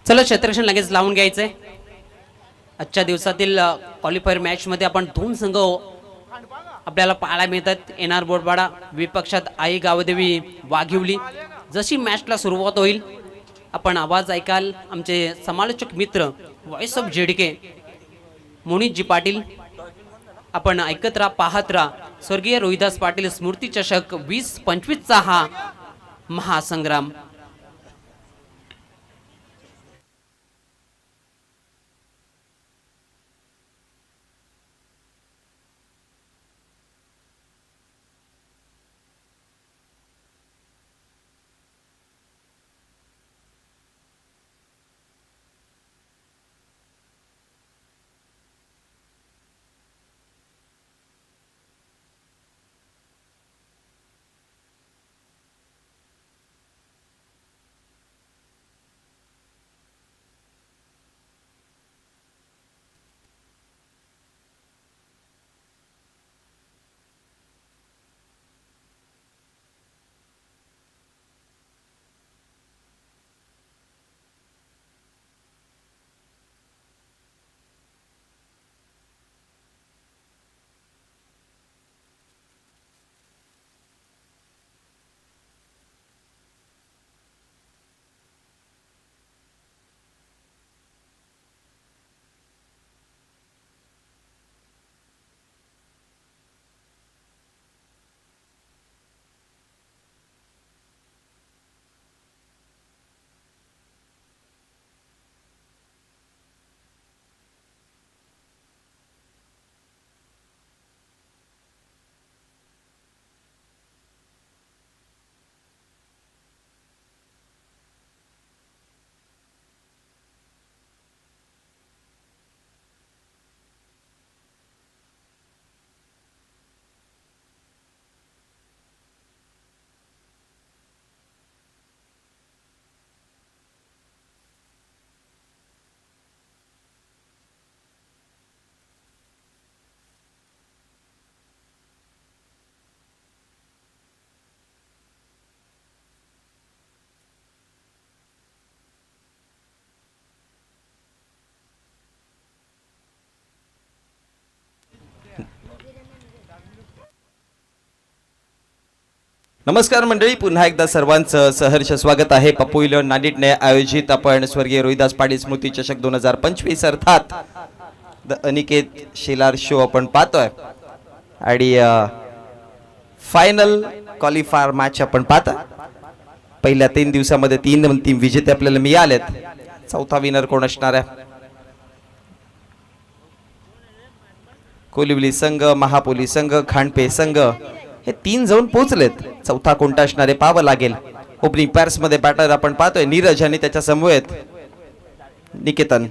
चला क्षेत्ररक्षण लगेच लावून घ्यायचंय। आजच्या दिवसातील क्वालिफायर मॅच मध्ये आपण दोन संघ आपल्याला पाहायला मिळतात। एनआर बोरपाडा विपक्षात आई गावदेवी वाघिवली। जशी मॅचला सुरुवात होईल आपण आवाज ऐकाल आमचे समालोचक मित्र व्हॉइस ऑफ जेडके मोनितजी पाटील। आपण ऐकत राहा, पाहत राहा स्वर्गीय रोहिदास पाटील स्मृती चषक 2025 चा हा महासंग्राम। नमस्कार मंडळी, पुन्हा एकदा सर्वांचं सहर्ष स्वागत आहे। पपोइलर नांदेडने आयोजित आपण स्वर्गीय रोहिदास पाटील स्मृती चषक 2025 अर्थात द अनिकेत शेलार शो आपण पाहतोय आणि फायनल क्वालिफायर मॅच आपण पाहतोय। पहिल्या 3 दिवसामध्ये 3 विजेते आपल्याला मिळालेत। चौथा विनर कोण असणार आहे? कोलिवली संघ, महापोली संघ, खांडपे संघ हे 3 जाऊन पोहोचलेत। चौथा कोणता असणारे पाहावं लागेल। ओपनिंग पॅर्स मध्ये बॅटर आपण पाहतोय नीरज आणि त्याच्या समवेत निकेतन।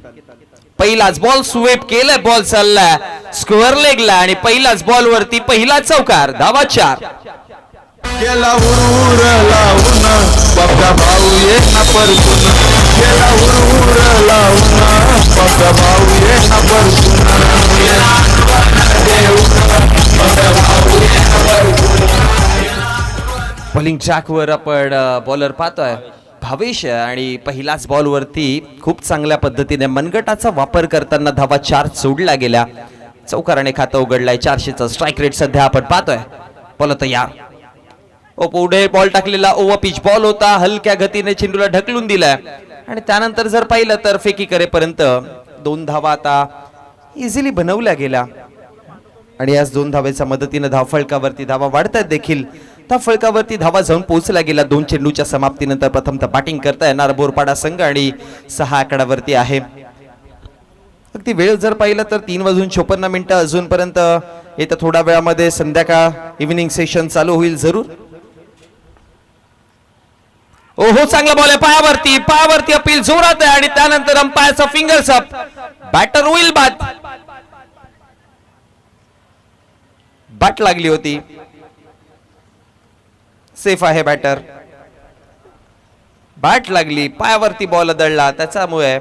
पहिलाच बॉल स्वीप केलाय, बॉल चाललाय स्क्वेअर लेगला आणि पहिलाच बॉल वरती पहिला चौकार। धावा 4 केला उर लावून बघा भाऊ ये ना परतून, केला उर लावून बघा भाऊ ये ना परतून, बॉलिंग ट्रॅकवर आपण बॉलर पाहतोय भावेश आणि पहिलाच बॉल वरती खूप चांगल्या पद्धतीने मनगटाचा वापर करताना धावा 4 सोडल्या गेल्या। चौकाराने खातं उघडलाय। 400चा स्ट्राइक रेट सध्या आपण पाहतोय। बॉल तयार, ओ पुढे बॉल टाकलेला ओव्हर पिच बॉल होता। हलक्या गतीने चेंडूला ढकलून दिलाय आणि त्यानंतर जर पाहिलं तर फेकी करेपर्यंत 2 धावा आता इझिली बनवल्या गेल्या आणि याच 2 धावेच्या मदतीने धावफलकावरती धावा वाढतात देखील। त्या फलकावरती धावा जाऊन पोहोचल्या गेल्या। 2 चेंडूच्या समाप्तीनंतर प्रथमतः बॅटिंग करता येणार बोरपाडा संघ आणि 6 आकड्यावरती आहे। अगदी वेळ जर पाहिलं तर 3:56 अजूनपर्यंत येत्या थोड्या वेळामध्ये संध्याकाळ इव्हिनिंग सेशन चालू होईल जरूर। ओहो, चांगला बॉल आहे पायावरती, पायावरती अपील जोरात आहे आणि त्यानंतर अंपायरचा फिंगर्स अप, बॅटर होईल बाद। बॅट लागली होती, सेफ आहे बॅटर। बॅट लागली, पायावरती बॉल दडला, त्याच्यामुळे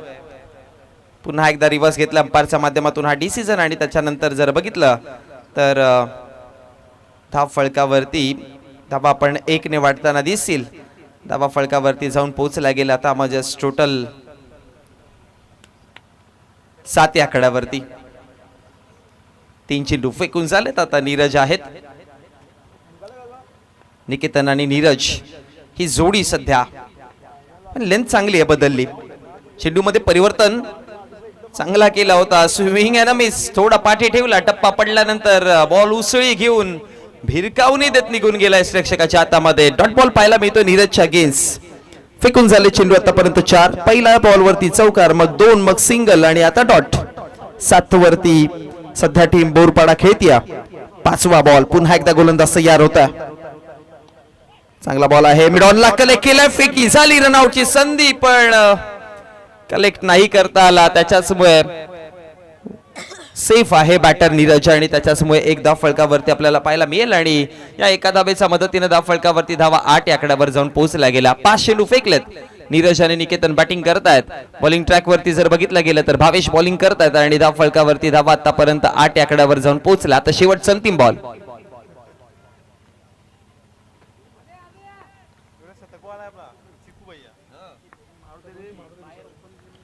पुन्हा एकदा रिव्हर्स घेतला अंपायरच्या माध्यमातून हा डिसिजन आणि त्याच्यानंतर जर बघितलं तर धाव फळकावरती धावा आपण 1 ने वाढताना दिसतील। धावा फळकावरती जाऊन पोहोचला गेला। आता म्हणजे टोटल 7 या आकड्यावरती 3 चेंडू फेकून झालेत. आता नीरज आहेत. निकेतन आणि नीरज ही जोडी सध्या पण लेंथ चांगली आहे, बदलली. चेंडू मध्ये परिवर्तन चांगला केला होता. स्विंग अँड मिस, थोडा पाठी ठेवला, टप्पा पडल्यानंतर बॉल उसळी घेऊन भिरकावून देत निघून गेलाय प्रेक्षकाच्या हातामध्ये. डॉट बॉल पाहायला मिळतो नीरजच्या अगेन्स्ट. फेकून झाले चेंडू आतापर्यंत 4. पहिला बॉल वरती चौकार, मग 2, मग सिंगल आणि आता डॉट. 7 वरती सध्या टीम बोरपाडा खेळतीया. 5वा बॉल, पुन्हा एकदा गोलंदाज तयार होता. चांगला बॉल आहे, मिड ऑनला कलेक्ट केलाय, फेकी झाली, रनआउटची संधी पण कलेक्ट नाही करता आला. त्याच्याचमुळे सेफ आहे बॅटर नीरज आणि त्याच्याचमुळे एक धाव फलकावरती आपल्याला पाहायला मिळेल आणि या एका धावेच्या मदतीने धाव फलकावरती धावा 8 या आकड्यावर जाऊन पोहोचला गेला. 5 चेंडू फेकलेत. नीरज आणि निकेतन बॅटिंग करतायत. बॉलिंग ट्रॅक वरती जर बघितलं गेलं तर भावेश बॉलिंग करतायत आणि धाव फलकावरती धावा आतापर्यंत 8 या आकड्यावर जाऊन पोहोचला. आता शेवटचा अंतिम बॉल.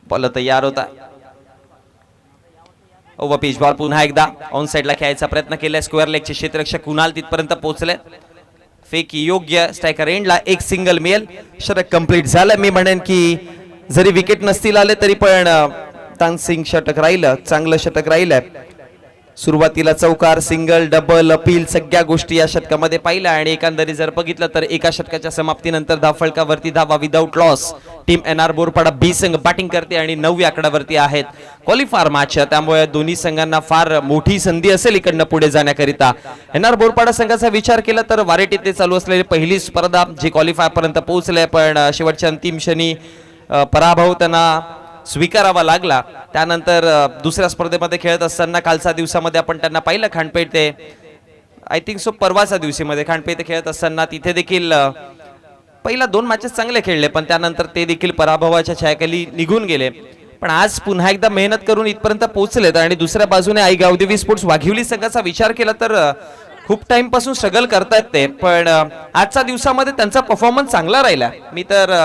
बॉल तयार होता. ओव्हर पिच बॉल पुन्हा एकदा ऑन साइडला खेळायचा प्रयत्न केला. स्क्वेअर लेगचे क्षेत्ररक्षक कुणाल तिथपर्यंत पोहोचले. फेकी योग्य, स्ट्रायकर एंडला एक सिंगल मिळेल. षटक कंप्लीट झालं. मी म्हणेन की जरी विकेट नसतील आले तरी पण तानसिंग षटक राहिलं, चांगलं षटक राहिलंय. सुरुवातीला चौकार, सिंगल, डबल, अपील सगळ्या गोष्टी या षटकामध्ये पाहिल्या आणि एकंदरीत जर बघितलं तर एका षटकाच्या समाप्तीनंतर धावफलकावरती धावा without loss team NR Borpada बी संघ बॅटिंग करते आणि 9 आकड्यावरती आहेत. क्वालिफायर मॅच, त्यामुळे दोन्ही संघांना फार मोठी संधी असेल इकडनं पुढे जाण्याकरिता. एनआर बोरपाडा संघाचा विचार केला तर वारेट ते चालू असलेली पहिली स्पर्धा जी क्वालिफायर पर्यंत पोहोचले, पण शेवटच्या अंतिम क्षणी पराभव त्यांना स्वीकारावा लागला. त्यानंतर दुसऱ्या स्पर्धेमध्ये खेळत असताना कालच्या दिवसामध्ये आपण त्यांना पाहिलं खांडपेठ ते आय थिंक सो परवाच्या दिवशीमध्ये खांडपेठ खेळत असताना तिथे देखील पहिला 2 मॅचेस चांगले खेळले, पण त्यानंतर ते देखील पराभवाच्या छायाखाली निघून गेले. पण आज पुन्हा एकदा मेहनत करून इथपर्यंत पोहोचलेत आणि दुसऱ्या बाजूने आई गावदेवी स्पोर्ट्स वाघिवली संघाचा विचार केला तर खूप टाइम पासून स्ट्रगल करतायत ते, पण आजच्या दिवसामध्ये त्यांचा परफॉर्मन्स चांगला राहिला. मी तर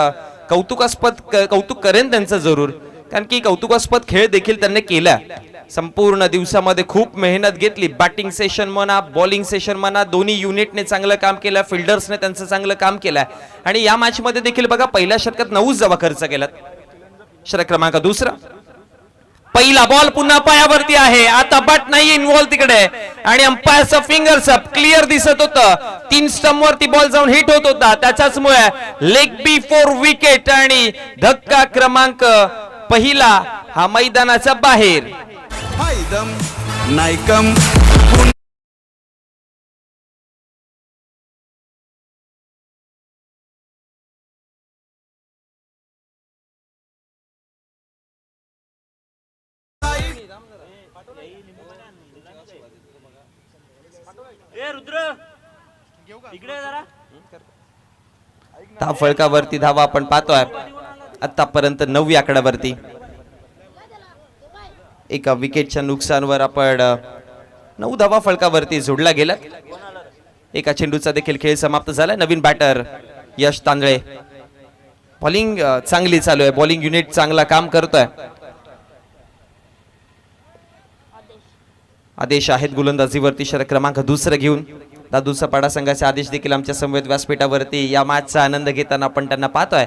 कौतुक करेन त्यांचं जरूर, कारण की कौतुकास्पद खेळ देखील त्यांनी केला. संपूर्ण दिवसामध्ये खूप मेहनत घेतली. बॅटिंग सेशन म्हणा, बॉलिंग सेशन म्हणा, दोन्ही युनिटने चांगलं काम केलं, फिल्डर्सने त्यांचं चांगलं काम केलं आणि या मॅच मध्ये देखील बघा पहिल्या षटकात 9 धावा खर्च केलात. षटक क्रमांक 2. पहिला बॉल पुन्हा पायावरती आहे. आता बॅट नाही इन्व्हॉल्व तिकडे आणि अंपायरचं फिंगर्स अप क्लिअर दिसत होतं. 3 स्टंप वरती बॉल जाऊन हिट होत होता, त्याच्याचमुळे लेग बी फॉर विकेट आणि धक्का क्रमांक पहिला हा मैदानाच्या बाहेर. हायदम नायकम धाव फलकावरती धावा आपण पाहतोय आतापर्यंत 9 आकड्यावरती. एका विकेटच्या नुकसानवर आपण 9 धावा फलकावरती जोडला गेला. एका चेंडूचा देखील खेळ समाप्त झाला. नवीन बॅटर यश तांदळे. बॉलिंग चांगली चालू आहे, बॉलिंग युनिट चांगला काम करतोय. आदेश आहेत गोलंदाजीवरती षटक क्रमांक 2 घेऊन. दादू सपाडा संघाचे आदेश देखील आमच्या संवेद व्यासपीठावरती या मॅचचा आनंद घेताना आपण त्यांना पाहतोय.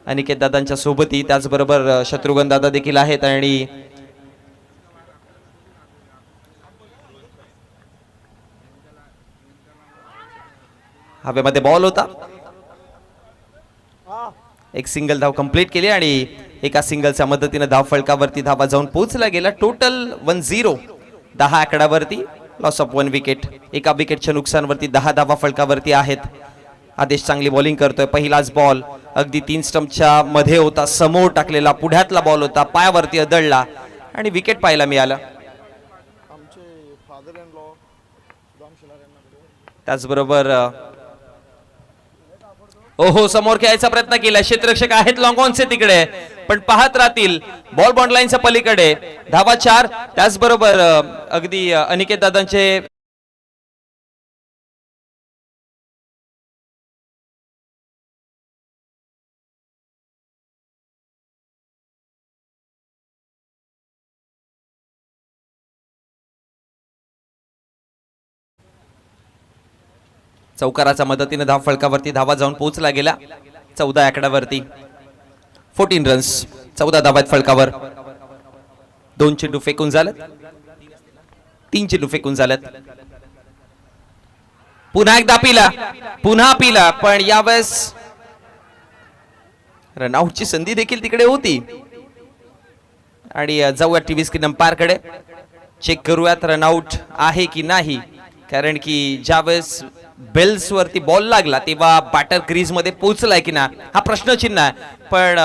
अनिकेत दादांच्या सोबती त्याचबरोबर शत्रुघ्न दादा देखील आहेत आणि हवेमध्ये बॉल होता. एक सिंगल धाव कंप्लीट केली आणि एका सिंगलच्या मदतीने धाव फलकावरती धावा जाऊन पोहोचला गेला. टोटल 1-0 10 आकड्यावरती. Loss of 1 wicket. एका विकेटच्या नुकसानवरती 10 धावा फलकावरती आहेत. आदेश चांगली बॉलिंग करतोय. पहिलाच बॉल अगदी 3 स्टंपच्या मध्ये होता, समोर टाकलेला पुढ्यातला बॉल होता, पायावरती अदळला आणि विकेट पाहायला मिळालं. त्याचबरोबर ओहो समोर खेळायचा प्रयत्न केला. क्षेत्ररक्षक आहेत लॉंग ऑनचे तिकडे, पण पाहत राहतील बॉल बॉन्ड लाईनच्या पलीकडे. धावा 4. त्याचबरोबर अगदी अनिकेत दादांचे चौकाराच्या मदतीने धाव फलकावरती धावा जाऊन पोहोचला गेला 14 आकड्यावरती 14 रन्स 14 धावा आहेत फलकावर. 2 चेंडू फेकून झालेत 3 चेंडू फेकून झालेत. पुन्हा एकदा पुन्हा पिला पण यावेळेस रनआउटची संधी देखील तिकडे होती. आणि जाऊया टीव्ही स्क्रीन अंपायर कडे चेक करूयात रनआउट आहे की नाही. कारण की ज्यावेळेस बेल्स वरती बॉल लागला तेव्हा बॅटर क्रीज मध्ये पोहोचलाय की ना हा प्रश्नचिन्ह आहे. पण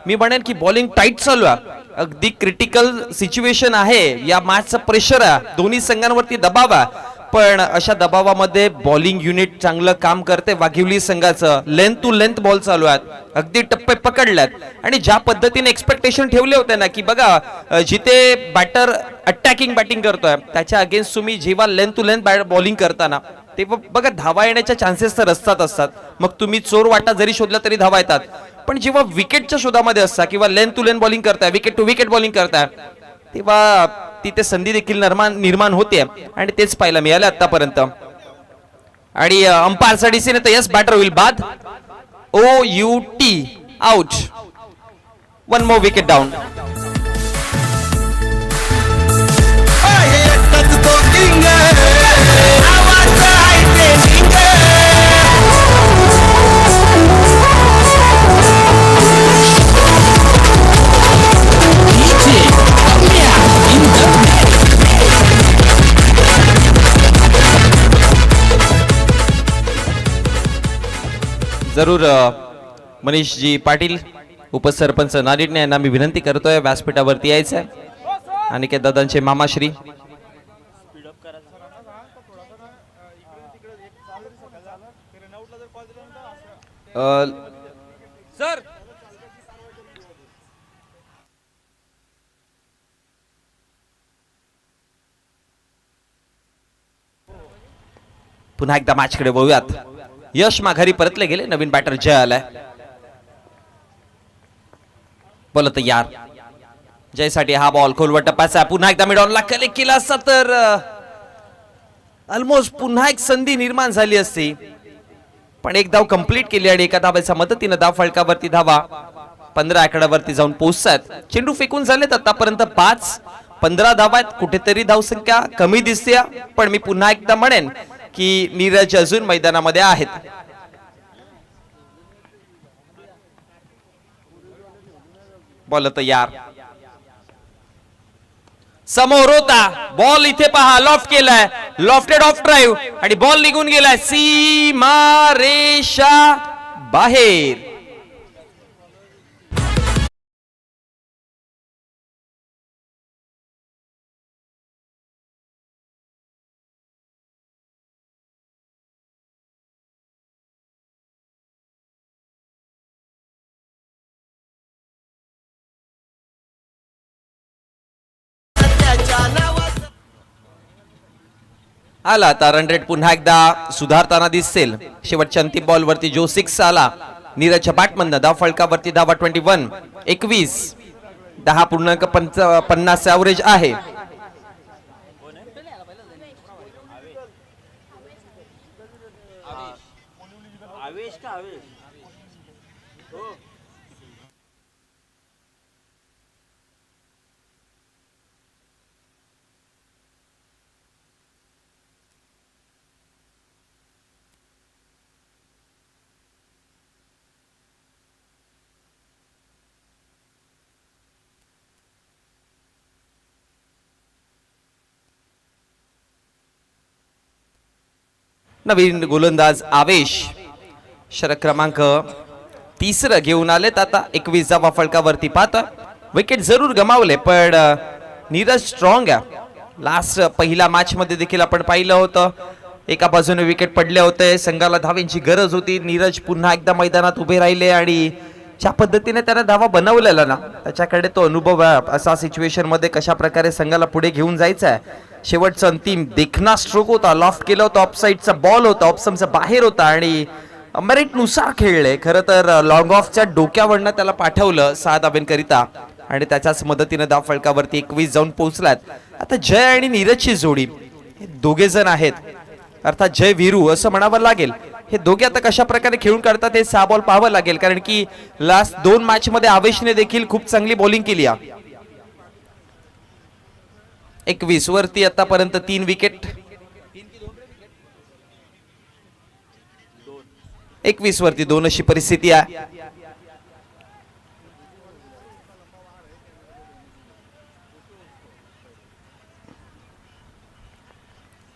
मी म्हणेन की बॉलिंग टाईट चालू आहे. अगदी क्रिटिकल सिच्युएशन आहे. या मॅचचं प्रेशर आहे. दोन्ही संघांवरती दबाव आहे. पण अशा दबावामध्ये बॉलिंग युनिट चांगलं काम करते. वाघिवली संघाचं लेंथ टू लेंथ बॉल चालू आहेत. अगदी टप्पे पकडल्यात. आणि ज्या पद्धतीने एक्सपेक्टेशन ठेवले होते ना की बघा जिथे बॅटर अटॅकिंग बॅटिंग करतोय त्याच्या अगेन्स्ट तुम्ही जेव्हा लेंथ टू लेंथ बॉलिंग करताना तेव्हा बघा धावा येण्याच्या चान्सेस तर असतात. मग तुम्ही चोर वाटा जरी शोधला तरी धावा येतात. पण जेव्हा विकेटच्या शोधामध्ये असता किंवा लेंथ टू लेंथ बॉलिंग करताय विकेट टू विकेट बॉलिंग करताय तेव्हा तिथे संधी देखील निर्माण होते. आणि तेच पाहायला मिळालं आतापर्यंत. आणि अंपायरचा डिसिजन येतं यस बॅटर होईल बाद. OUT out. 1 more wicket down. जरूर मनीषजी पाटील उपसरपंच नारिडणे यांना मी विनंती करतोय व्यासपीठावरती यायचं आहे. आणि के दादांचे मामाश्री सर पुन्हा एकदा मॅच कडे वळूयात. यश माघारी परतले गेले. नवीन बॅटर जय आलाय. बोलत यार जयसाठी हा बॉल खोलवर टप्प्याचा. पुन्हा एकदा मिडॉनला कलेक्ट केला असता तर ऑलमोस्ट पुन्हा एक संधी निर्माण झाली असती. पण एक धाव कंप्लीट केली आणि एका धावेच्या मदतीने धाव फलकावरती धावा 15 आकड्यावरती जाऊन पोहोचतात. चेंडू फेकून झालेत आतापर्यंत 5-15 धावा आहेत. कुठेतरी धावसंख्या कमी दिसते. पण मी पुन्हा एकदा म्हणेन की नीरज अजून मैदानामध्ये आहेत. बॉल तयार समोर होता. बॉल इथे पहा लॉफ्ट केलाय. लॉफ्टेड ऑफ ड्राईव्ह आणि बॉल निघून गेलाय सीमा रेषा बाहेर. आला आता रन रेट पुन्हा एकदा सुधारताना दिसेल. शेवटच्या अंतिम बॉल वरती जो 6 आला नीरजच्या बॅटमधनं धाव फलकावरती धावा 21 10.50 ॲव्हरेज आहे. नवीन गोलंदाज आवेश षटक क्रमांक 3 घेऊन आलेत. आता 21 धावा फलकावरती पाहतोय. विकेट जरूर गमावले पण नीरज स्ट्रॉंग आहे. लास्ट पहिल्या मॅच मध्ये देखील आपण पाहिलं होतं एका बाजूने विकेट पडले होते. संघाला धावांची गरज होती. नीरज पुन्हा एकदा मैदानात उभे राहिले आणि ज्या पद्धतीने त्याने धावा बनवलेला ना त्याच्याकडे तो अनुभव आहे. असा सिच्युएशन मध्ये कशा प्रकारे संघाला पुढे घेऊन जायचं आहे. शेवटचा अंतिम देखना स्ट्रोक होता. लॉफ्ट केला होता. ऑफसाईडचा बॉल होता. ऑफस्टंपच्या बाहेर होता आणि मेरिट नुसार खेळले. खरं तर लॉंग ऑफच्या डोक्यावरनं त्याला पाठवलं 6 धाब्यांकरिता आणि त्याच्याच मदतीने धाव फलकावरती 21 जाऊन पोहोचलात. आता जय आणि नीरजची जोडी दोघे जण आहेत अर्थात जय वीरू असं म्हणावं लागेल. हे दोघे आता कशा प्रकारे खेळून काढतात हे 6 बॉल पाहावं लागेल, कारण की लास्ट 2 मॅच मध्ये आवेशने देखील खूप चांगली बॉलिंग केली आहे. 21 वरती आतापर्यंत 3 विकेट. 21 वरती 2 अशी परिस्थिती आहे.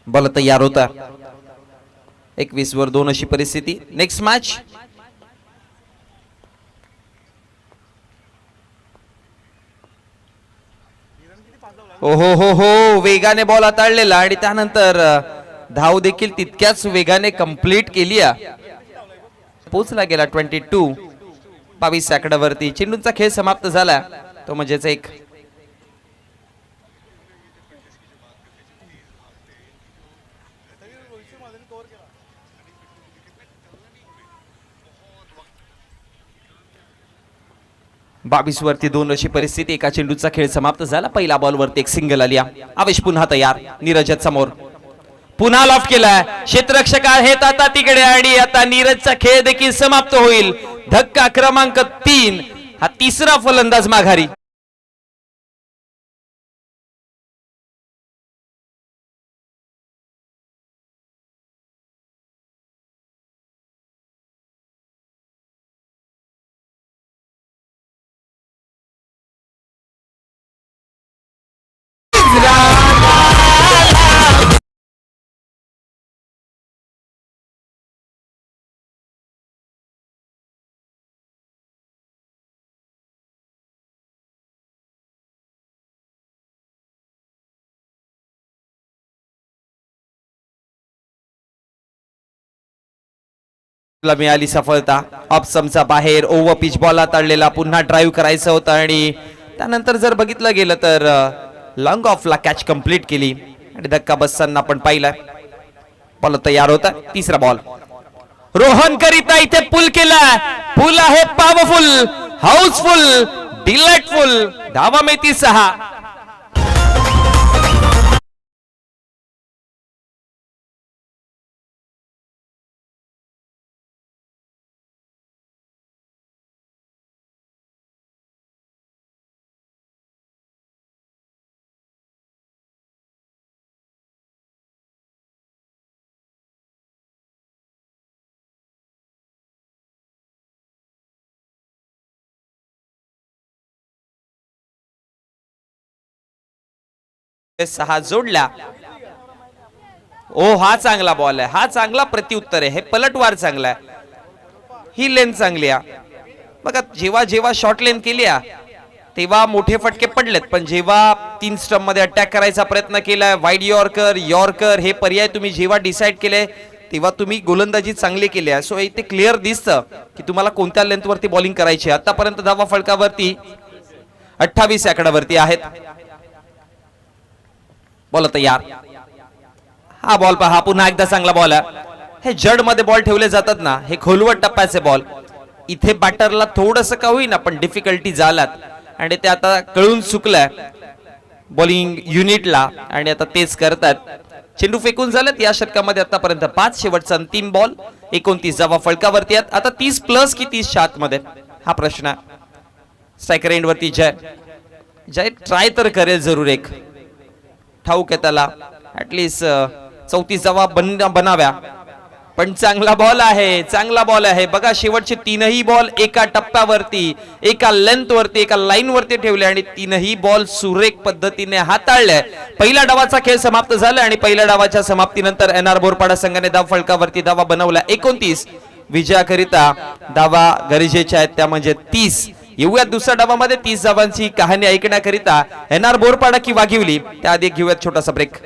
बॉल तयार होता. 21 वर 2 अशी परिस्थिती. नेक्स्ट मॅच हो हो हो हो वेगाने बॉल हाताळलेला आणि त्यानंतर धाव देखील तितक्याच वेगाने कंप्लीट केली. पोचला गेला 22 सेकंदावरती. चेंडूचा खेळ समाप्त झाला. तो म्हणजेच एक बावीस वरती 2 अशी परिस्थिती. एका चेंडूचा खेळ समाप्त झाला. पहिला बॉल वरती एक सिंगल आली. आवेश पुन्हा तयार. नीरज समोर पुन्हा लॉफ्ट केलाय. क्षेत्ररक्षक आहेत आता तिकडे आणि आता नीरजचा खेळ देखील समाप्त होईल. धक्का क्रमांक 3. हा तिसरा फलंदाज माघारी. मिळाली सफलता. ऑप्समचा बाहेर ओव्हर पिच बॉल हाताळलेला. पुन्हा ड्राईव्ह करायचं होतं आणि त्यानंतर जर बघितलं गेलं तर लॉंग ऑफला कॅच कंप्लीट केली आणि धक्का बसताना आपण पाहिलाय. बॉल तयार होता. तिसरा बॉल रोहन करिता इथे पुल केला. पुल आहे पॉवरफुल, हाऊसफुल, डिलाइटफुल. धावा मिळती 6. सहा जोडल्या. ओ हा चांगला बॉल आहे. हा चांगला प्रत्युत्तर आहे. हे पलटवार चांगला आहे. ही लेंथ चांगली आहे. बघा जेव्हा जेव्हा शॉर्ट लेंथ केली तेव्हा मोठे फटके पडलेत, पण जेव्हा 3 स्टंप मध्ये अटॅक करायचा प्रयत्न केलाय, वाईड यॉर्कर हे पर्याय तुम्ही जेव्हा डिसाईड केले तेव्हा तुम्ही गोलंदाजी चांगली केली आहे. सो इथे क्लिअर दिसतं की तुम्हाला कोणत्या लेंथ वरती बॉलिंग करायची. आतापर्यंत धावा फलकावरती 28 सेकंदावरती आहेत. बॉल तयार. हा बॉल पहा. पुन्हा एकदा चांगला बॉल आहे. हे जड मध्ये बॉल ठेवले जातात ना, हे खोलवट टप्प्याचे बॉल. इथे बॅटरला थोडस का होईना पण डिफिकल्टी झाल्यात आणि ते आता कळून चुकलंय बॉलिंग युनिटला आणि आता तेच करतात. चेंडू फेकून झालेत या षटकामध्ये आतापर्यंत 5. शेवटचा अंतिम बॉल 29 धावा फलकावरती आहेत. आता 30 प्लस की 30 च्या आतमध्ये हा प्रश्न. स्ट्रायकर एंड वरती जय ट्राय तर करेल जरूर. एक ठाऊक आहे त्याला ऍटलीस्ट 34 धावा बनाव्या. पण चांगला बॉल आहे. चांगला बॉल आहे. बघा शेवटचे 3ही बॉल एका टप्प्यावरती, एका लेंथ वरती, एका लाईन वरती ठेवले आणि 3ही बॉल सुरेख पद्धतीने हाताळले. पहिल्या डावाचा खेळ समाप्त झाला आणि पहिल्या डावाच्या समाप्तीनंतर एनआर बोरपाडा संघाने धाव फलकावरती धावा बनवल्या 29. विजयाकरिता धावा गरजेच्या आहेत त्या म्हणजे 30. येऊया दुसऱ्या डावामध्ये 30 धावांची कहाणी ऐकण्याकरिता एनआर बोरपाडा की वाघिवली. त्याआधी घेऊयात छोटासा ब्रेक.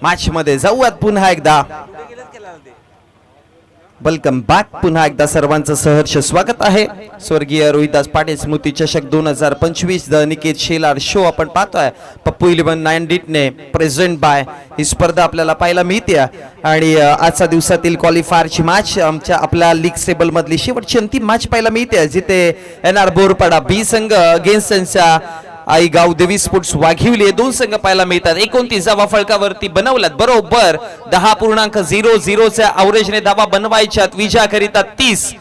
मॅच मध्ये जाऊयात पुन्हा एकदा. Welcome back. पुन्हा एकदा सर्वांचं सहर्ष स्वागत आहे. स्वर्गीय रोहिदास पाटील स्मृती चषक 2025 द निकेत शेलार शो आपण पाहतोय. पप्पू 11 ने प्रेझेंट बाय ही स्पर्धा आपल्याला पाहायला मिळते. आणि आजच्या दिवसातील क्वालिफायरची मॅच आमच्या आपल्या लीग टेबल मधली शेवटची अंतिम मॅच पाहायला मिळते, जिथे एनआर बोरपाडा बी संघ अगेन्स्ट त्यांच्या आई गावदेवी स्पोर्ट्स वाघिवली हे दोन संघ पाहायला मिळतात. 29 फलकावरती बनवल्यात. बरोबर 10.00च्या अवरेजने धावा बनवायच्यात. विजयाकरिता 30.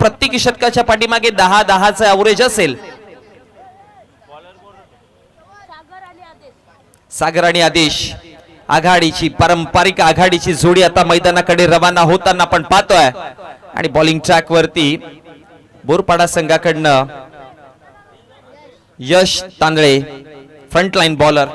प्रत्येक षटकाच्या पाठीमागे 10-10चा अवरेज असेल. सागर आणि आदेश आघाडीची पारंपरिक आघाडीची जोडी आता मैदानाकडे रवाना होताना आपण पाहतोय. आणि बॉलिंग ट्रॅक वरती बोरपाडा संघाकडनं यश तांदळे फ्रंटलाईन बॉलर.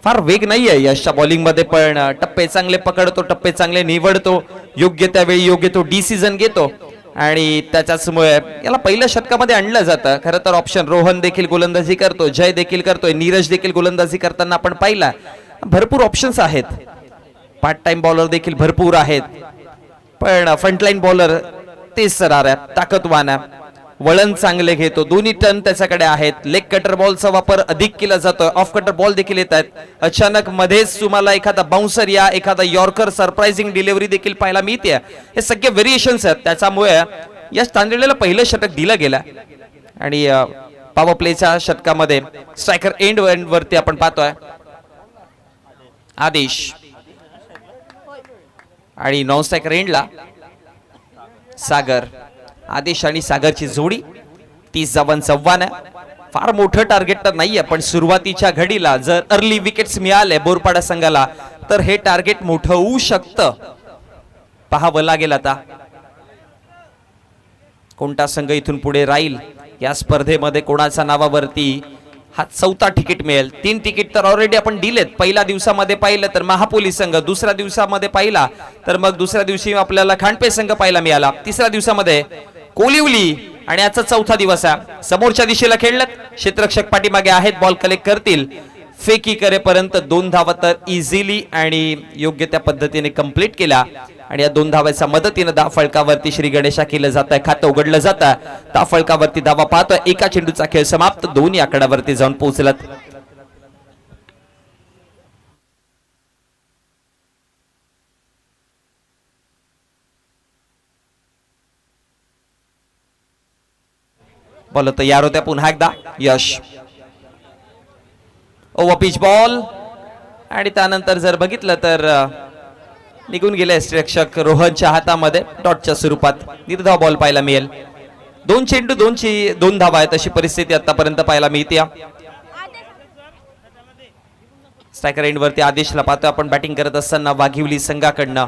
फार वेग नाहीये यशच्या बॉलिंग मध्ये, पण टप्पे चांगले पकडतो, टप्पे चांगले निवडतो, योग्य त्यावेळी योग्य तो डिसिजन घेतो. आणि त्याच्यामुळे याला पहिल्या षटकामध्ये आणलं जातं. खरं तर ऑप्शन रोहन देखील गोलंदाजी करतो, जय देखील करतोय, नीरज देखील गोलंदाजी करताना आपण पाहिला. भरपूर ऑप्शन्स आहेत. पार्ट टाइम बॉलर देखील भरपूर आहेत, पण फ्रंटलाईन बॉलर तेच सरार आहे, ताकदवान आहे, वळण चांगले घेतो, दोन्ही टर्न त्याच्याकडे आहेत. लेग कटर बॉलचा वापर अधिक केला जातोय. ऑफ कटर बॉल देखील येत आहेत. अचानक मध्येच तुम्हाला एखादा बाउन्सर या एखादा यॉर्कर सरप्राइझिंग डिलिव्हरी देखील पाहायला मिळते. हे सगळे व्हेरिएशन्स आहेत. त्याच्यामुळे या तांदळीला पहिलं षटक दिलं गेलं. आणि पॉवर प्लेच्या षटकामध्ये स्ट्रायकर एंड वरती आपण पाहतोय आदेश, आणि नॉन स्ट्रायकर एंडला सागर. आदेश आणि सागरची जोडी 30 धावांचं आव्हान आहे. फार मोठं टार्गेट तर नाहीये, पण सुरुवातीच्या घडीला जर अर्ली विकेट्स मिळाले बोरपाडा संघाला तर हे टार्गेट मोठं होऊ शकतं. पाहावं लागेल आता कोणता संघ इथून पुढे राहील या स्पर्धेमध्ये, कोणाच्या नावावरती हा चौथा तिकीट मिळेल. 3 तिकीट तर ऑलरेडी आपण दिलेत. पहिल्या दिवसामध्ये पाहिलं तर महापोलीस संघ, दुसऱ्या दिवसामध्ये पाहिला तर मग दुसऱ्या दिवशी आपल्याला खांडपे संघ पाहायला मिळाला, तिसऱ्या दिवसामध्ये कोलिवली, आणि आजचा चौथा दिवस आहे. समोरच्या दिशेला खेळलं, क्षेत्ररक्षक पाठीमागे आहेत, बॉल कलेक्ट करतील. फेकी करेपर्यंत 2 धावा तर इझिली आणि योग्य त्या पद्धतीने कंप्लीट केला. आणि या 2 धावाच्या मदतीने 10 फलकावरती श्री गणेशा केलं जात आहे, खातं उघडलं जातं. 10 फलकावरती धावा पाहतोय. एका चेंडूचा खेळ समाप्त. 2 आकड्यावरती जाऊन पोहोचलात. बॉल तयार होत्या पुन्हा एकदा. यश ओव्हर पिच बॉल, आणि त्यानंतर जर बघितलं तर निघून गेले रक्षक रोहनच्या हातामध्ये. डॉटच्या स्वरूपात निर्धाव बॉल पाहायला मिळेल. 2 चेंडू 2 धावा आहेत अशी परिस्थिती आतापर्यंत पाहायला मिळते. स्ट्रायकर एंड वरती आदेशला पाहतोय आपण बॅटिंग करत असताना. वाघिवली संघाकडनं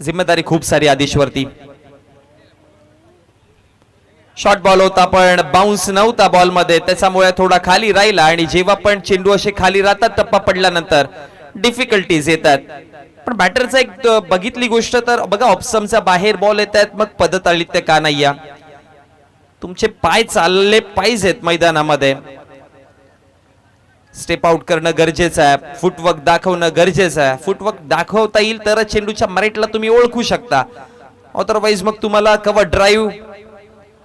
जिम्मेदारी खूप सारी आदेशवरती. शॉर्ट बॉल होता पण बाउन्स नव्हता बॉल मध्ये, त्याच्यामुळे थोडा खाली राहिला. आणि जेव्हा पण चेंडू असे खाली राहतात टप्पा पडल्यानंतर डिफिकल्टीज येतात. पण बॅटरचा एक बघितली गोष्ट तर बघा, ऑप्शनच्या बाहेर बॉल येत आहेत, मग पदताळित्य का नाही या. तुमचे पाय चालले पाहिजेत मैदानामध्ये. स्टेप आउट करणं गरजेचं आहे, फुटवर्क दाखवणं गरजेचं आहे. फुटवर्क दाखवता येईल तर चेंडूच्या मराठीला तुम्ही ओळखू शकता. अदरवाईज मग तुम्हाला कव्हर ड्राईव्ह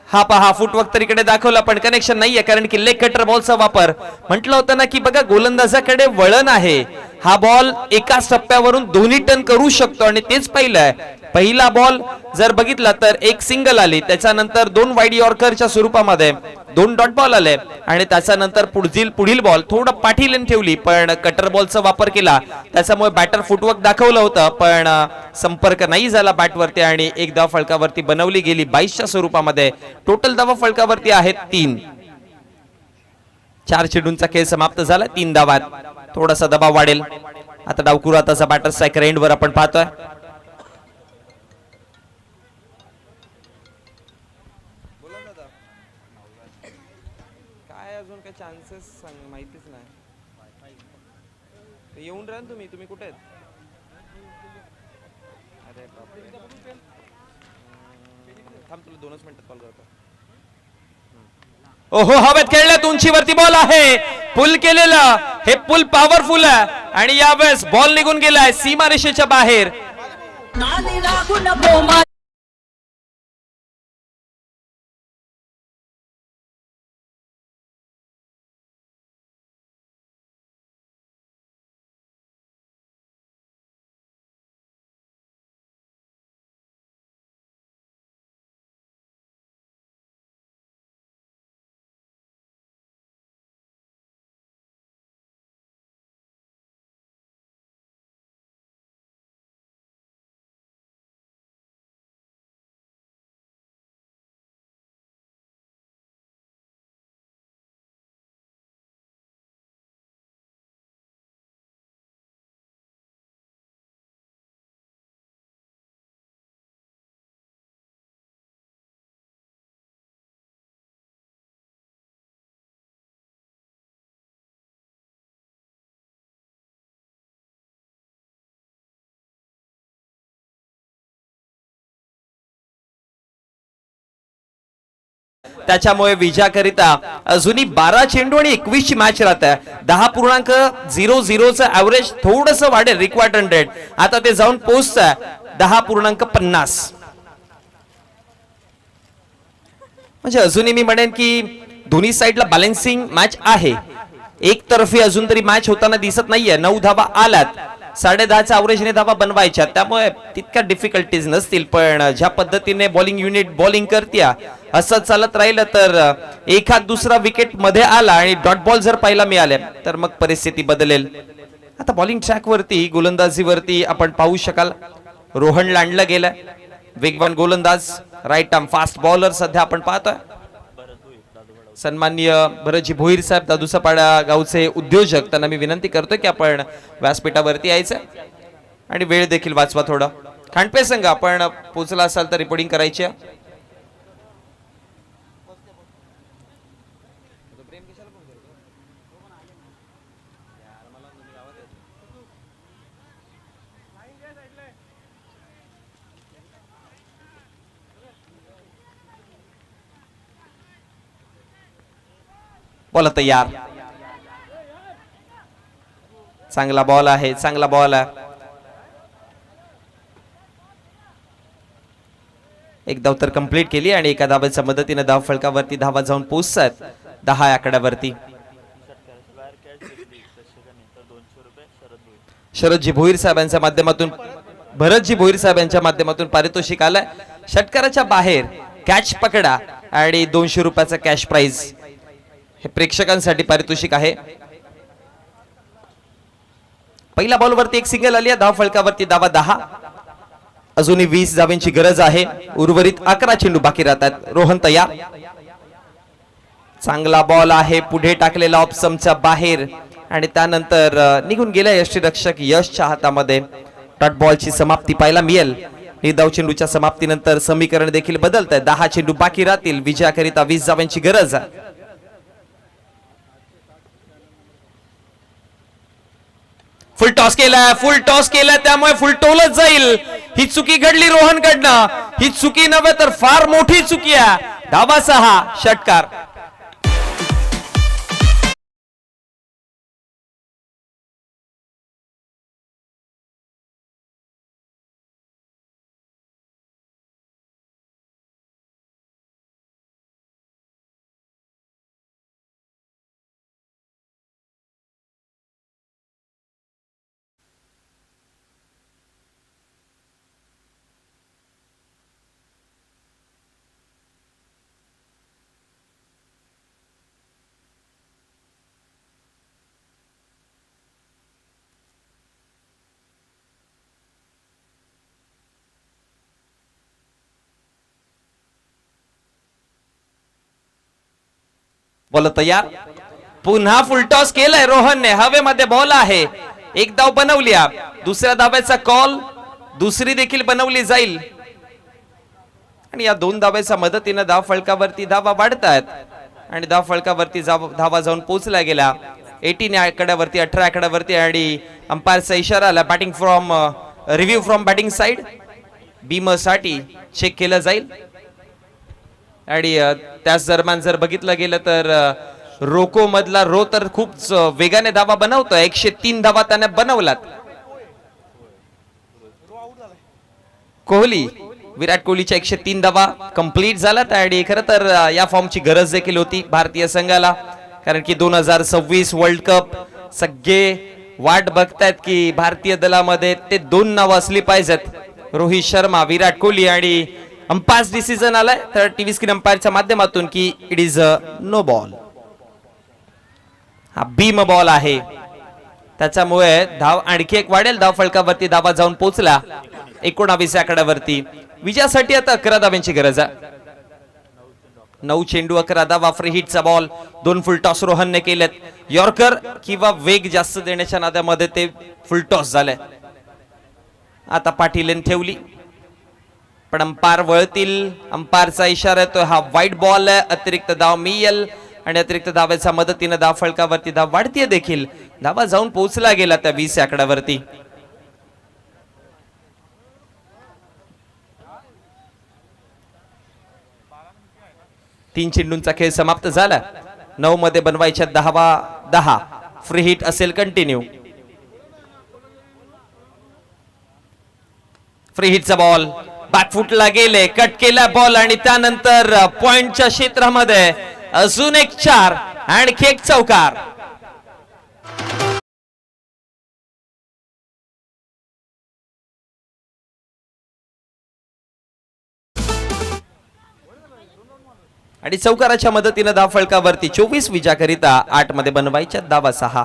हा पहा फुटवर्क तर इकडे दाखवला पण कनेक्शन नाहीये, कारण की लेग कटर बॉलचा वापर. म्हटलं होतं ना की बघा गोलंदाजाकडे वळण आहे. हा बॉल एकाच टप्प्यावरून दोन्ही टर्न करू शकतो आणि तेच पाहिलंय. पहिला बॉल जर बघितला तर एक सिंगल आली, त्याच्यानंतर 2 वाईड यॉर्करच्या स्वरूपामध्ये 2 डॉट बॉल आले, आणि त्याच्यानंतर पुढील बॉल थोडं पाठीलेन ठेवली पण कटर बॉलचा वापर केला. त्याच्यामुळे बॅटर फुटवर्क दाखवलं होतं पण संपर्क नाही झाला बॅटवरती, आणि एक धाव फलकावरती बनवली गेली 22च्या स्वरूपामध्ये. टोटल धावा फलकावरती आहेत 3. 4 चेंडूंचा खेळ समाप्त झाला. 3 धावात थोडासा दबाव वाढेल. आता डावकुरा आताचा बॅटर स्ट्रायकर एंड वर आपण पाहतोय. काय अजून काय चान्सेस माहितीच नाही. येऊन राहा तुम्ही कुठे आहेत? अरे बापरे, थांब तुला 2च मिनिटात कॉल करतो. ओहो, हवेत खेळल्यात, उंचीवरती बॉल आहे, पुल केलेला. हे पुल पॉवरफुल आहे. आणि यावेळेस बॉल निघून गेलाय सीमारेषेच्या बाहेर. त्याच्यामुळे विजयाकरिता अजूनही 12 चेंडू आणि 21 ची मॅच राहत आहे. 10.00चं ऍव्हरेज थोडस वाढेल रिक्वायर्ड रन रेट. आता ते जाऊन पोहोचत आहे 10.50. म्हणजे अजूनही मी म्हणेन की दोन्ही साईडला बॅलन्सिंग मॅच आहे. एकतर्फी अजून तरी मॅच होताना दिसत नाहीये. 9 धावा आल्यात. 10.5च्या ऍव्हरेजने धावा बनवायच्या, त्यामुळे तितक्या डिफिकल्टीज नसतील. पण ज्या पद्धतीने बॉलिंग युनिट बॉलिंग करत्या असं चालत राहिलं तर एखाद दुसरा विकेट मध्ये आला आणि डॉट बॉल जर पाहायला मिळाले तर मग परिस्थिती बदलेल. आता बॉलिंग ट्रॅक वरती गोलंदाजीवरती आपण पाहू शकाल रोहन आणलं गेलाय. वेगवान गोलंदाज, राईट आर्म फास्ट बॉलर सध्या आपण पाहतोय. सन्माननीय भरतजी भोईर साहेब, दादूसापाडा गावचे उद्योजक, त्यांना मी विनंती करतोय की आपण व्यासपीठावरती यायचं आणि वेळ देखील वाचवा थोडा. खांडपे संघ आपण पोहोचला असाल तर रिपोर्टिंग करायची आहे. बोला तयार. चांगला बॉल आहे, चांगला बॉल आहे. एक धाव तर कंप्लीट केली आणि एका धावेच्या मदतीने धाव फलकावरती धावा जाऊन पोहोचतात 10 आकड्यावरती. शरदजी भोईर साहेबांच्या माध्यमातून, भरतजी भोईर साहेबांच्या माध्यमातून पारितोषिक आलंय. षटकाराच्या बाहेर कॅच पकडा आणि 200 रुपयाचा कॅश प्राइज हे प्रेक्षकांसाठी पारितोषिक आहे. पहिल्या बॉलवरती एक सिंगल आली आहे. धाव फलकावरती धावा 10. अजूनही 20 धावांची गरज आहे. उर्वरित 11 चेंडू बाकी राहतात. रोहन तयार. चांगला बॉल आहे, पुढे टाकलेला ऑप्शनच्या बाहेर आणि त्यानंतर निघून गेला यष्टीरक्षक यशच्या हातामध्ये. डॉट बॉलची समाप्ती पाहायला मिळेल. निर्धाव चेंडूच्या समाप्तीनंतर समीकरण देखील बदलत आहे. 10 चेंडू बाकी राहतील. विजयाकरिता 20 धावांची गरज आहे. फुल टॉस केलाय, फुल टॉस केलाय, त्यामुळे फुल टोलच जाईल. ही चुकी घडली रोहनकडनं. ही चुकी नव्हे तर फार मोठी चुकी आहे. धावा 6, षटकार. बोला तयार. पुन्हा फुलटॉस केलाय रोहनने. हवेमध्ये बॉल आहे. एक धाव बनवली. दुसऱ्या धाव्याचा कॉल, दुसरी देखील बनवली जाईल आणि या 2 धाव्याच्या मदतीने धाव फलकावरती धावा वाढतात आणि धाव फलकावरती धावा जाऊन पोहोचल्या गेल्या. 18 आकड्यावरती, 18 आकड्यावरती आणि अंपायरचा इशारा आला. Batting from review from batting side Beamer साठी चेक केलं जाईल आणि त्याच दरम्यान जर बघितलं गेलं तर रोको मधला रो तर खूप वेगाने धावा बनवतोय. 103 धावा त्याने बनवलात. कोहली, विराट कोहलीच्या 103 धावा कंप्लीट झाल्यात आणि खरं तर या फॉर्मची गरज देखील होती भारतीय संघाला, कारण की 2026 वर्ल्ड कप सगळे वाट बघतायत की भारतीय दलामध्ये ते 2 नावं असली पाहिजेत, रोहित शर्मा, विराट कोहली. आणि अंपायर डिसिजन आलाय तर टीव्ही स्क्रीन अंपायरच्या माध्यमातून की it is a no ball. हा बीम बॉल आहे, त्याच्यामुळे धाव आणखी एक वाढेल. धाव फलकावरती धावा जाऊन पोहोचला 19 आकड्यावरती. विजयासाठी आता 11 धावांची गरज आहे. 9 चेंडू 11 धावा. फ्री हिटचा बॉल 2 फुल टॉस रोहनने केलेत. यॉर्कर किंवा वेग जास्त देण्याच्या नादामध्ये ते फुल टॉस झाले. आता पाटीलेन ठेवली पण अंपायर वळतील. अंपायरचा इशारा येतोय, हा वाईट बॉल आहे. अतिरिक्त धाव मिळेल आणि अतिरिक्त धावेच्या मदतीने धाव फलकावरती धाव वाढतीये देखील. धावा जाऊन पोहोचला गेला त्या 20 आकड्यावरती. तीन चेंडूंचा खेळ समाप्त झाला. 9 मध्ये बनवायच्या 10. फ्री हिट असेल कंटिन्यू. फ्री हिटचा बॉल बॅकफुटला गेले, कट केला बॉल आणि त्यानंतर पॉइंटच्या क्षेत्रामध्ये अजून एक 4, आणखी एक चौकार. आणि चौकाराच्या मदतीने धाव फलकावरती 24 विजयाकरिता 8 मध्ये बनवायच्या धावा 6.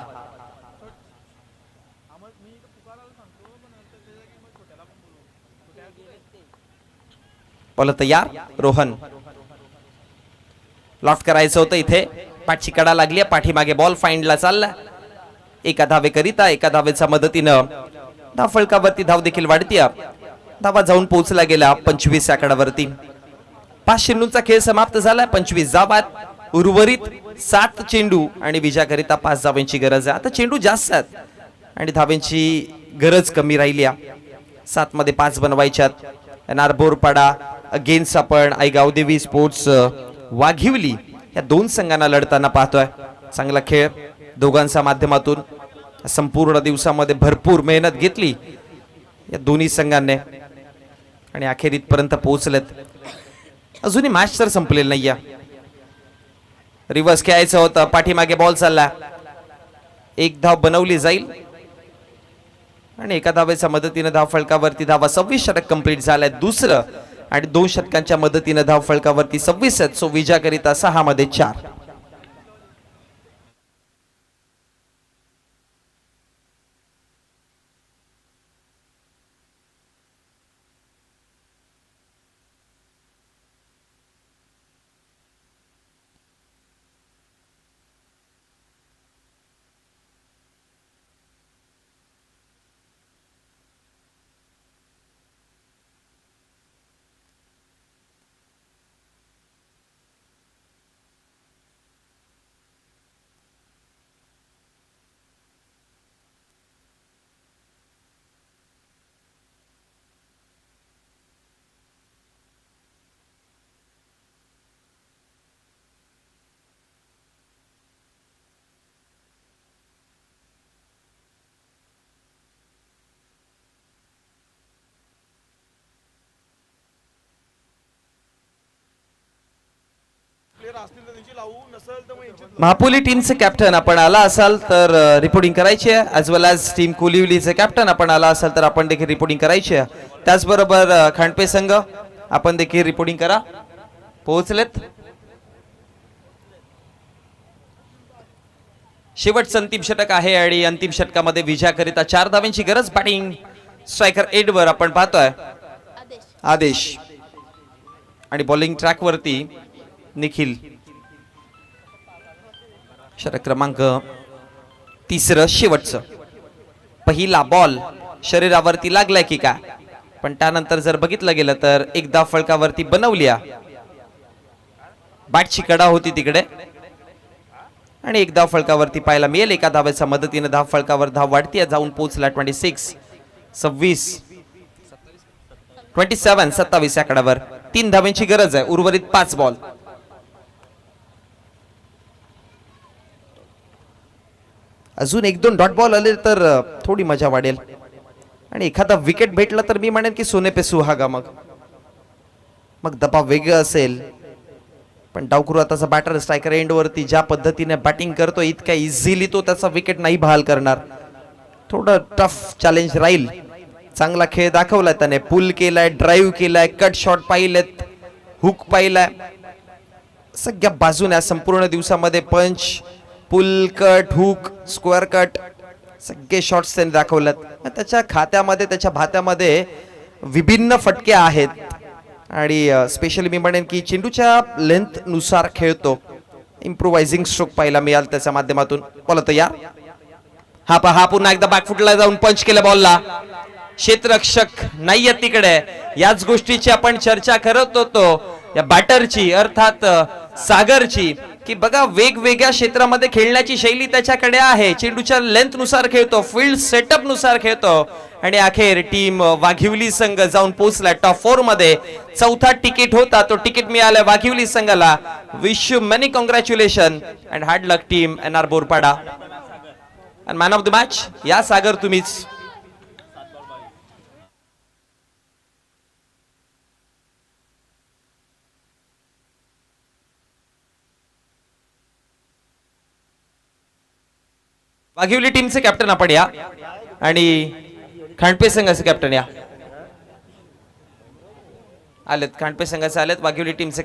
बॉल तयार. रोहन लॉफ्ट करायचं होतं इथे. पाठची कडा लागली, पाठीमागे बॉल फाइंडला चालला. एका धावेकरिता एका धावेच्या मदतीनं धाव फलकावरती धाव देखील वाढतीये. धावा जाऊन पोहोचला गेला 25 आकड्यावरती. 5 चेंडूंचा खेळ समाप्त झालाय. 25 धावा, उर्वरित 7 चेंडू आणि विजयाकरिता 5 धावांची गरज आहे. आता चेंडू जास्त आहेत आणि धावांची गरज कमी राहिली. 7 मध्ये 5 बनवायच्यात. एनआर बोरपाडा अगेन्स्ट आपण आई गावदेवी स्पोर्ट्स वाघिवली या 2 संघांना लढताना पाहतोय. चांगला खेळ दोघांच्या माध्यमातून. संपूर्ण दिवसामध्ये भरपूर मेहनत घेतली या दोन्ही संघांनी आणि अखेर इथपर्यंत पोहोचलेत. अजूनही मॅच तर संपलेली नाहीये. रिव्हर्स खेळायचं होतं, पाठीमागे बॉल चालला. 1 धाव बनवली जाईल आणि एका धावेच्या मदतीने धाव फलकावरती धावा 26 षटक कंप्लीट झालाय. दुसरं आणि 2 षटकांच्या मदतीने धाव फलकावरती 26 आहेत. सो विजयाकरिता 6 मध्ये 4. महापोली टीमचे कॅप्टन आपण आला असाल तर रिपोर्टिंग करायची आहे. ॲज वेल ॲज टीम कोलिवलीचे कॅप्टन आपण आला असाल तर आपण देखील रिपोर्टिंग करायची आहे. त्याचबरोबर खांडपे संघ आपण देखील रिपोर्टिंग करा. पोहोचलेत. शेवटचं अंतिम षटक आहे आणि अंतिम षटकामध्ये विजयाकरिता 4 धावांची गरज. बॅटिंग स्ट्रायकर 8 वर आपण पाहतोय आदेश आणि बॉलिंग ट्रॅक वरती निखिल. षटक क्रमांक 3 शेवटचं. पहिला बॉल शरीरावरती लागलाय की काय, पण त्यानंतर जर बघितलं गेलं तर 1 धाव फलकावरती बनवली. बॅटची कडा होती तिकडे आणि 1 धाव फलकावरती पाहायला मिळेल. एका धावेच्या मदतीने धाव फलकावर धाव वाढती जाऊन पोहोचला 26 27 आकड्यावर. 3 धावांची गरज आहे. उर्वरित 5 बॉल. अजून 1-2 डॉट बॉल आले तर थोडी मजा वाढेल आणि एखादा विकेट भेटला तर मी म्हणेन की सोने पे सुहागा. मग दबाव वेगळं असेल. पण डावखुरू आताचा बॅटर स्ट्रायकर एंड वरती ज्या पद्धतीने बॅटिंग करतो इतक्या इझिली तो त्याचा विकेट नाही बहाल करणार. थोडं टफ चॅलेंज राहील. चांगला खेळ दाखवलाय त्याने. पुल केलाय, ड्राईव्ह केलाय, कट शॉट पाहिलेत, हुक पाहिलाय. सगळ्या बाजूने संपूर्ण दिवसामध्ये पंच, पुल, कट, हुक, स्क्वेअर कट सगळे शॉट्स त्यांनी दाखवलेत. त्याच्या खात्यामध्ये, त्याच्या भात्यामध्ये विभिन्न फटके आहेत आणि स्पेशली मी म्हणेन की चेंडूच्या लेंथ नुसार खेळतो. इम्प्रोवायझिंग स्ट्रोक पाहायला मिळाल त्याच्या माध्यमातून. बोला तयार. हा पुन्हा एकदा बॅकफुटला जाऊन पंच केलं बॉलला. क्षेत्ररक्षक नाहीये तिकडे. याच गोष्टीची आपण चर्चा करत होतो या बॅटरची, अर्थात सागरची, की बघा वेगवेगळ्या क्षेत्रामध्ये खेळण्याची शैली त्याच्याकडे आहे. चेंडूच्या लेंथ नुसार खेळतो, फील्ड सेटअप नुसार खेळतो आणि अखेर टीम वाघिवली संघ जाऊन पोहोचला टॉप 4 मध्ये. चौथा तिकीट होता, तो तिकीट मिळाला वाघिवली संघाला. Wish you many congratulation and hard luck team NR Borpada. And man of the match या सागर तुम्हीच. वाघिवली टीमचे कॅप्टन आपण या आणि खांडपे संघाचे कॅप्टन या. आलेत खांडपे संघाचे आलेत. वाघिवली टीमचे